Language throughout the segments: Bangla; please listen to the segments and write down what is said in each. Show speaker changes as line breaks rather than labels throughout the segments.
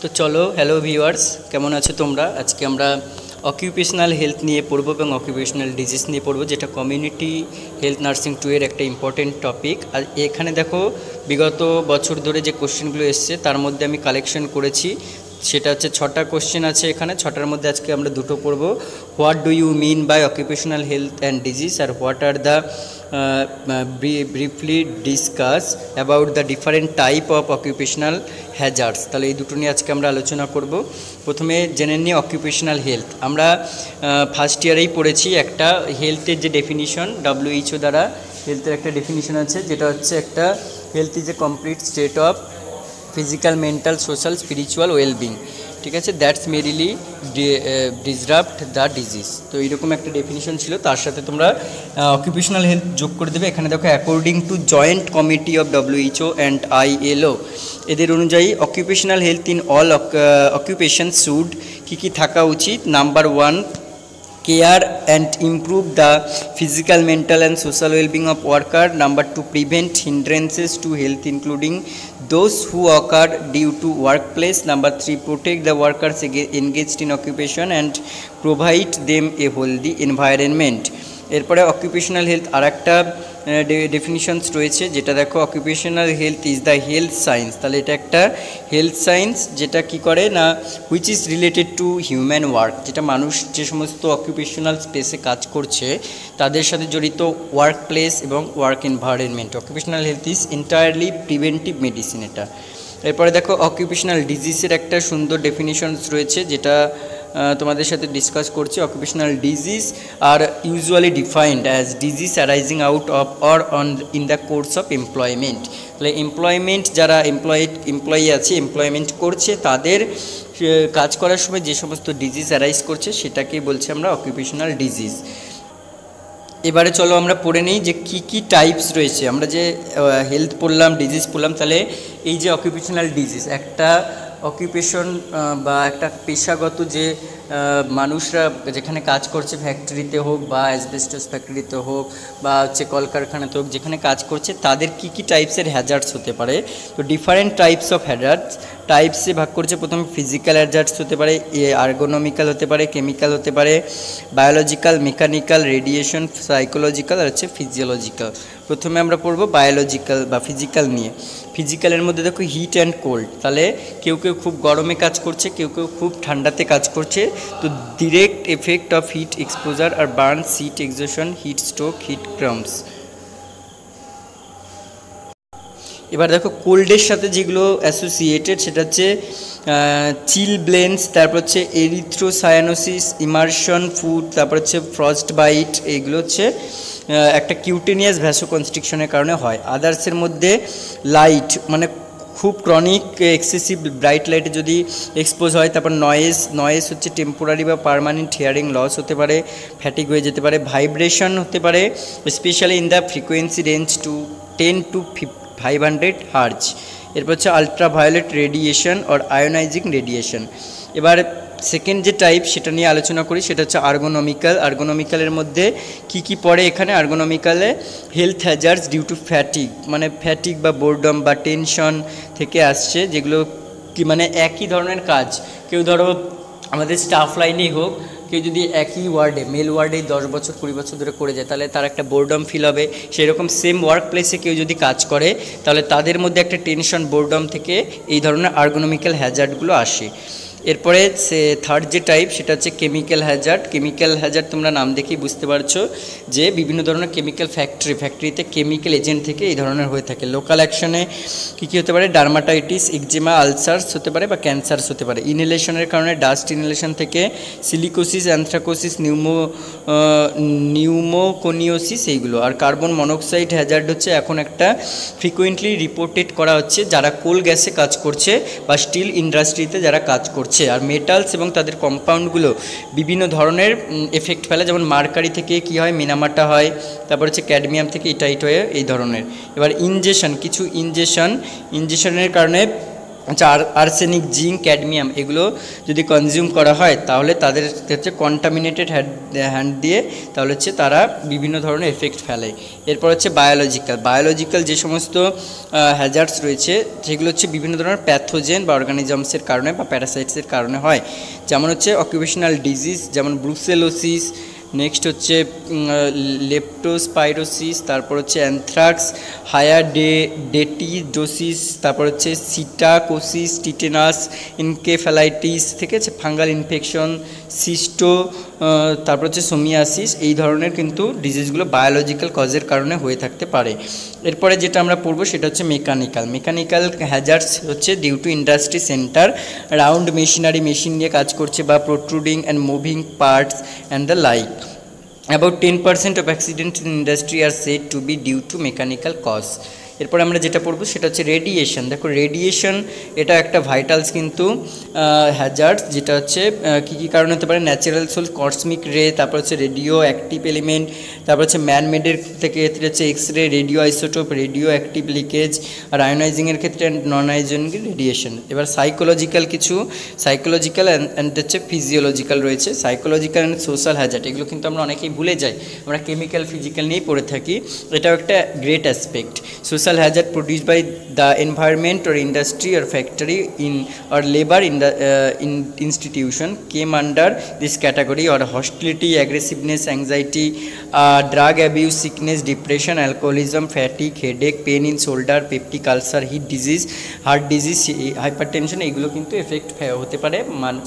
তো চলো, হ্যালো ভিউয়ার্স, কেমন আছো তোমরা? আজকে আমরা অকিউপেশনাল হেলথ নিয়ে পড়বো এবং অকিউপেশনাল ডিজিজ নিয়ে পড়বো, যেটা কমিউনিটি হেলথ নার্সিং 2 এর একটা ইম্পর্টেন্ট টপিক। আর এখানে দেখো বিগত বছর ধরে যে কোশ্চেনগুলো এসছে তার মধ্যে আমি কালেকশন করেছি, সেটা হচ্ছে 6টা কোশ্চেন আছে এখানে। 6টার মধ্যে আজকে আমরা 2টো পড়বো। What do you mean by occupational health and disease, আর what are the briefly discuss about the different type of occupational hazards. তাহলে এই দুটো নিয়ে আজকে আমরা আলোচনা করব। প্রথমে জেনে নিই অকিউপেশনাল হেলথ। আমরা ফার্স্ট ইয়ারেই পড়েছি একটা হেলথের যে ডেফিনিশন, WHO দ্বারা হেলথের একটা ডেফিনিশন আছে, যেটা হচ্ছে একটা health is a complete state of physical, mental, social, spiritual wellbeing. ঠিক আছে, that's merely disrupt the disease. তো এইরকম একটা ডেফিনিশন ছিল, তার সাথে তোমরা অকিউপেশনাল হেলথ যোগ করে দেবে। এখানে দেখো according to joint committee of WHO and ILO, এদের অনুযায়ী occupational health in all occupation should কী থাকা উচিত। Number 1, care and improve the physical, mental and social well-being of worker. Number 2, prevent hindrances to health including those who occur due to workplace. Number 3, protect the workers engaged in occupation and provide them a healthy environment. এরপরে অকিউপেশনাল হেলথ আর একটা ডেফিনিশনস রয়েছে, যেটা দেখো occupational health is the health science. তাহলে এটা একটা হেলথ সায়েন্স যেটা কি করে না, which is related to human work, যেটা মানুষ যে সমস্ত অকিউপেশনাল স্পেসে কাজ করছে তাদের সাথে জড়িত ওয়ার্ক প্লেস এবং work environment. Occupational health is entirely preventive medicine এটা। এরপরে দেখো অকিউপেশনাল ডিজিজের একটা সুন্দর ডেফিনিশনস রয়েছে, যেটা তোমাদের সাথে ডিসকাস করছি। Occupational disease are usually defined as disease arising out of or on in the course of employment. তাহলে এমপ্লয়মেন্ট যারা এমপ্লয়ি আছে, এমপ্লয়মেন্ট করছে, তাদের কাজ করার সময় যে সমস্ত ডিজিজ অ্যারাইজ করছে সেটাকেই বলছি আমরা অকুপেশনাল ডিজিজ। এবারে চলো আমরা পড়ে নিই যে কি টাইপস রয়েছে। আমরা যে হেলথ পড়লাম, ডিজিজ পড়লাম, তাহলে এই যে অকুপেশনাল ডিজিজ, একটা অকুপেশন বা একটা পেশাগত যে মানুষরা যেখানে কাজ করছে, ফ্যাক্টরিতে হোক বা অ্যাসবেস্টস ফ্যাক্টরিতে হোক বা হচ্ছে কলকারখানাতে হোক, যেখানে কাজ করছে তাদের কি টাইপসের হ্যাজার্ডস হতে পারে। তো ডিফারেন্ট টাইপস অফ হ্যাজার্ডস টাইপসে ভাগ করছে। প্রথমে ফিজিক্যাল হ্যাজার্ডস হতে পারে, আর্গোনমিক্যাল হতে পারে, কেমিক্যাল হতে পারে, বায়োলজিক্যাল, মেকানিক্যাল, রেডিয়েশন, সাইকোলজিক্যাল আর হচ্ছে ফিজিওলজিক্যাল। প্রথমে আমরা পড়বো বায়োলজিক্যাল বা ফিজিক্যাল নিয়ে। ফিজিক্যালের মধ্যে দেখো হিট অ্যান্ড কোল্ড। তাহলে কেউ খুব গরমে কাজ করছে, কেউ খুব ঠান্ডাতে কাজ করছে। তো direct effect of heat exposure আর burns, heat exhaustion, heat stroke, heat cramps. এবার দেখো কোল্ডের সাথে যেগুলো অ্যাসোসিয়েটেড, সেটা হচ্ছে চিলব্লেন্স, তারপর হচ্ছে এরিথ্রোসায়ানোসিস, ইমারশন ফুড, তারপর হচ্ছে ফ্রস্ট বাইট। এইগুলো হচ্ছে একটা কিউটেনিয়াস ভ্যাসোকনস্ট্রিকশনের কারণে হয়। আদার্সের মধ্যে লাইট, মানে খুব ক্রনিক এক্সেসিভ ব্রাইট লাইটে যদি এক্সপোজ হয়। তারপর নয়েজ হচ্ছে টেম্পোরারি বা পারমানেন্ট হিয়ারিং লস হতে পারে, ফ্যাটিক হয়ে যেতে পারে। ভাইব্রেশন হতে পারে, specially in the frequency range to 10 to 500 hertz. এরপর হচ্ছে আলট্রাভায়োলেট রেডিয়েশন আর আয়োনাইজিং রেডিয়েশন। এবার সেকেন্ড যে টাইপ সেটা নিয়ে আলোচনা করি, সেটা হচ্ছে আর্গোনমিক্যাল। আর্গোনমিক্যালের মধ্যে কি পড়ে এখানে? আর্গোনমিক্যালে health hazards due to fatigue, মানে ফ্যাটিক বা বোরডম বা টেনশন থেকে আসছে, যেগুলো কি মানে একই ধরনের কাজ। কেউ ধরো আমাদের স্টাফ লাইনেই হোক, কেউ যদি একই ওয়ার্ডে, মেল ওয়ার্ডেই 10 বছর 20 বছর ধরে করে যায়, তাহলে তার একটা বোরডম ফিল হবে। সেরকম সেম ওয়ার্ক প্লেসে কেউ যদি কাজ করে, তাহলে তাদের মধ্যে একটা টেনশন, বোরডম থেকে এই ধরনের আর্গোনমিক্যাল হ্যাজার্ডগুলো আসে। এরপরে থার্ড যে টাইপ সেটা হচ্ছে কেমিক্যাল হ্যাজার্ড। কেমিক্যাল হ্যাজার্ড তোমরা নাম দেখেই বুঝতে পারছো যে বিভিন্ন ধরনের কেমিক্যাল ফ্যাক্টরিতে কেমিক্যাল এজেন্ট থেকে এই ধরনের হয়ে থাকে। লোকাল অ্যাকশনে কী হতে পারে? ডার্মাটাইটিস, এক্সিমা, আলসার্স হতে পারে বা ক্যান্সারস হতে পারে। ইনহেলেশনের কারণে ডাস্ট ইনহেলেশন থেকে সিলিকোসিস, অ্যানথ্রাকোসিস, নিউমোকোনিওসিস এইগুলো। আর কার্বন মনোক্সাইড হ্যাজার্ড হচ্ছে এখন একটা ফ্রিকুয়েন্টলি রিপোর্টেড করা হচ্ছে যারা কোল গ্যাসে কাজ করছে বা স্টিল ইন্ডাস্ট্রিতে যারা কাজ করছে। আর মেটালস এবং তাদের কম্পাউন্ডগুলো বিভিন্ন ধরনের এফেক্ট ফেলে, যেমন মার্কারি থেকে কি হয়? মিনামাটা হয়। তারপর হচ্ছে ক্যাডমিয়াম থেকে ইটাইট হয়ে এই ধরনের। এবার কিছু ইনজেকশনের কারণে আচ্ছা, আর্সেনিক, জিঙ্ক, ক্যাডমিয়াম এগুলো যদি কনজিউম করা হয় তাহলে তাদের হচ্ছে কন্টামিনেটেড হ্যান্ড দিয়ে তাহলে হচ্ছে তারা বিভিন্ন ধরনের এফেক্ট ফেলে। এরপর হচ্ছে বায়োলজিক্যাল যে সমস্ত হ্যাজার্ডস রয়েছে সেগুলো হচ্ছে বিভিন্ন ধরনের প্যাথোজেন বা অর্গানিজমসের কারণে বা প্যারাসাইটসের কারণে হয়। যেমন হচ্ছে অকুপেশনাল ডিজিজ, যেমন ব্রুসেলোসিস, নেক্সট হচ্ছে লেপ্টোস্পাইরোসিস, তারপর হচ্ছে অ্যানথ্রাক্স, হায়াডেটিডোসিস, তারপর হচ্ছে সিটাকোসিস, টিটেনাস, ইনকেফ্যালাইটিস, ঠিক আছে, ফাঙ্গাল ইনফেকশন, সিস্টো, তারপর হচ্ছে সোমিয়াসিস। এই ধরনের কিন্তু ডিজিজগুলো বায়োলজিক্যাল কজের কারণে হয়ে থাকতে পারে। এরপরে যেটা আমরা পড়বো সেটা হচ্ছে মেকানিক্যাল হ্যাজার্ডস হচ্ছে due to industry center, round machine নিয়ে কাজ করছে বা protruding and moving parts and the like. About 10% of accidents in industry are said to be due to mechanical cause. এরপর আমরা যেটা পড়বো সেটা হচ্ছে রেডিয়েশন। দেখো, রেডিয়েশন এটা একটা ভাইটালস কিন্তু হ্যাজার্ডস, যেটা হচ্ছে কী কী কারণে হতে পারে, ন্যাচারাল সোর্স, কসমিক রে, তারপর হচ্ছে রেডিও অ্যাক্টিভ এলিমেন্ট, তারপর হচ্ছে ম্যানমেডের থেকে ক্ষেত্রে হচ্ছে X-ray, radioisotope, radioactive leakage, আর আয়োনাইজিংয়ের ক্ষেত্রে নন আয়োনাইজিং রেডিয়েশন। এবার সাইকোলজিক্যাল অ্যান্ড হচ্ছে ফিজিওলজিক্যাল রয়েছে। সাইকোলজিক্যাল অ্যান্ড সোশ্যাল হ্যাজার্ড এগুলো কিন্তু আমরা অনেকেই ভুলে যাই, আমরা কেমিক্যাল ফিজিক্যাল নিয়েই পড়ে থাকি, এটাও একটা great aspect. Social hazard produced by the environment or industry or factory or labor in the institution came under this category, or hostility, aggressiveness, anxiety, drug abuse, sickness, depression, alcoholism, fatigue, headache, pain in shoulder, peptic ulcer, heat disease, heart disease, hypertension এগুলো কিন্তু এফেক্ট হতে পারে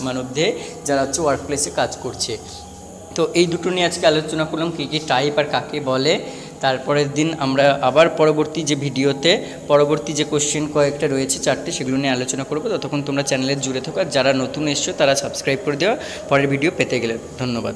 মানবদেহে যারা হচ্ছে ওয়ার্ক প্লেসে কাজ করছে। তো এই দুটো নিয়ে আজকে আলোচনা করলাম কী কী টাইপ আর কাকে বলে। তারপরের দিন আমরা আবার পরবর্তী যে কোশ্চেন কয়েকটা রয়েছে 4টে, সেগুলো নিয়ে আলোচনা করবো। ততক্ষণ তোমরা চ্যানেলের জুড়ে থাকো, আর যারা নতুন এসছো তারা সাবস্ক্রাইব করে দেওয়া পরের ভিডিও পেতে গেলে। ধন্যবাদ।